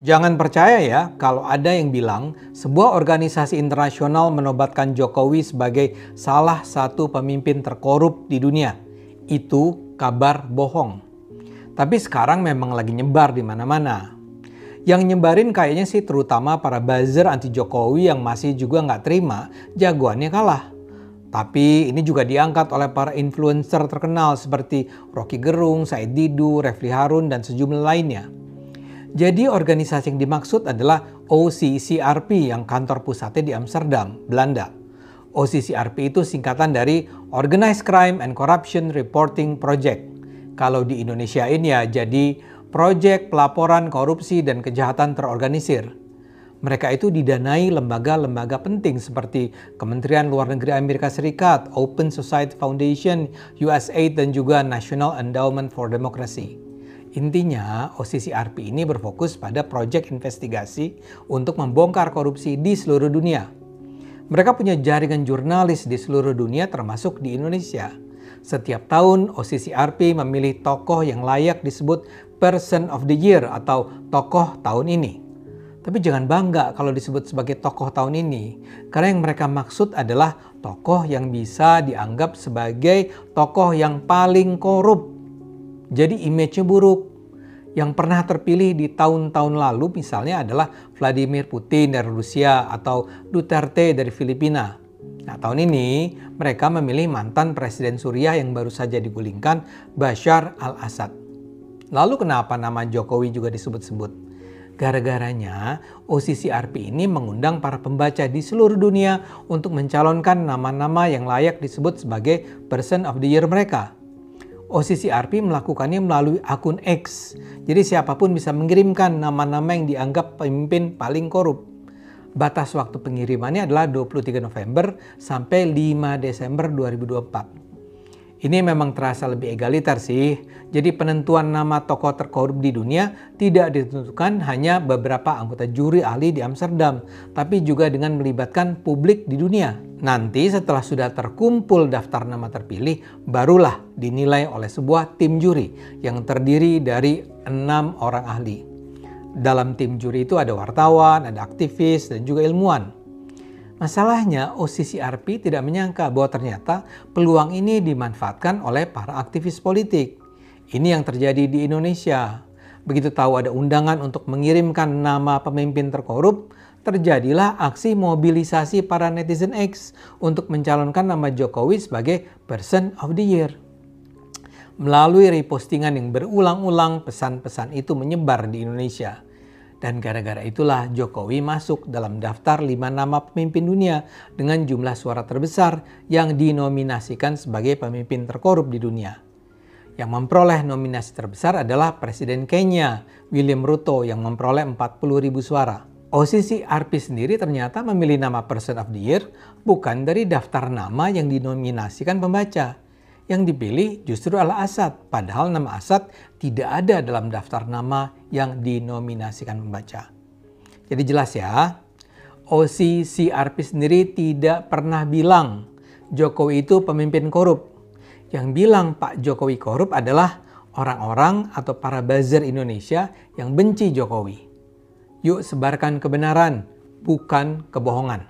Jangan percaya ya kalau ada yang bilang sebuah organisasi internasional menobatkan Jokowi sebagai salah satu pemimpin terkorup di dunia. Itu kabar bohong. Tapi sekarang memang lagi nyebar di mana-mana. Yang nyebarin kayaknya sih terutama para buzzer anti Jokowi yang masih juga nggak terima jagoannya kalah. Tapi ini juga diangkat oleh para influencer terkenal seperti Rocky Gerung, Said Didu, Refli Harun, dan sejumlah lainnya. Jadi organisasi yang dimaksud adalah OCCRP yang kantor pusatnya di Amsterdam, Belanda. OCCRP itu singkatan dari Organized Crime and Corruption Reporting Project. Kalau di Indonesia ini ya jadi Proyek Pelaporan Korupsi dan Kejahatan Terorganisir. Mereka itu didanai lembaga-lembaga penting seperti Kementerian Luar Negeri Amerika Serikat, Open Society Foundation, USAID, dan juga National Endowment for Democracy. Intinya, OCCRP ini berfokus pada proyek investigasi untuk membongkar korupsi di seluruh dunia. Mereka punya jaringan jurnalis di seluruh dunia termasuk di Indonesia. Setiap tahun, OCCRP memilih tokoh yang layak disebut Person of the Year atau tokoh tahun ini. Tapi jangan bangga kalau disebut sebagai tokoh tahun ini, karena yang mereka maksud adalah tokoh yang bisa dianggap sebagai tokoh yang paling korup. Jadi image-nya buruk. Yang pernah terpilih di tahun-tahun lalu misalnya adalah Vladimir Putin dari Rusia atau Duterte dari Filipina. Nah, tahun ini mereka memilih mantan Presiden Suriah yang baru saja digulingkan, Bashar al-Assad. Lalu kenapa nama Jokowi juga disebut-sebut? Gara-garanya OCCRP ini mengundang para pembaca di seluruh dunia untuk mencalonkan nama-nama yang layak disebut sebagai Person of the Year mereka. OCCRP melakukannya melalui akun X. Jadi siapapun bisa mengirimkan nama-nama yang dianggap pemimpin paling korup. Batas waktu pengirimannya adalah 23 November sampai 5 Desember 2024. Ini memang terasa lebih egaliter sih. Jadi penentuan nama tokoh terkorup di dunia tidak ditentukan hanya beberapa anggota juri ahli di Amsterdam, tapi juga dengan melibatkan publik di dunia. Nanti setelah sudah terkumpul daftar nama terpilih, barulah dinilai oleh sebuah tim juri yang terdiri dari 6 orang ahli. Dalam tim juri itu ada wartawan, ada aktivis, dan juga ilmuwan. Masalahnya OCCRP tidak menyangka bahwa ternyata peluang ini dimanfaatkan oleh para aktivis politik. Ini yang terjadi di Indonesia. Begitu tahu ada undangan untuk mengirimkan nama pemimpin terkorup, terjadilah aksi mobilisasi para netizen X untuk mencalonkan nama Jokowi sebagai Person of the Year. Melalui repostingan yang berulang-ulang, pesan-pesan itu menyebar di Indonesia. Dan gara-gara itulah Jokowi masuk dalam daftar 5 nama pemimpin dunia dengan jumlah suara terbesar yang dinominasikan sebagai pemimpin terkorup di dunia. Yang memperoleh nominasi terbesar adalah Presiden Kenya, William Ruto, yang memperoleh 40.000 suara. OCCRP sendiri ternyata memilih nama Person of the Year bukan dari daftar nama yang dinominasikan pembaca. Yang dipilih justru al-Assad, padahal nama Assad tidak ada dalam daftar nama yang dinominasikan pembaca. Jadi jelas ya, OCCRP sendiri tidak pernah bilang Jokowi itu pemimpin korup. Yang bilang Pak Jokowi korup adalah orang-orang atau para buzzer Indonesia yang benci Jokowi. Yuk sebarkan kebenaran, bukan kebohongan.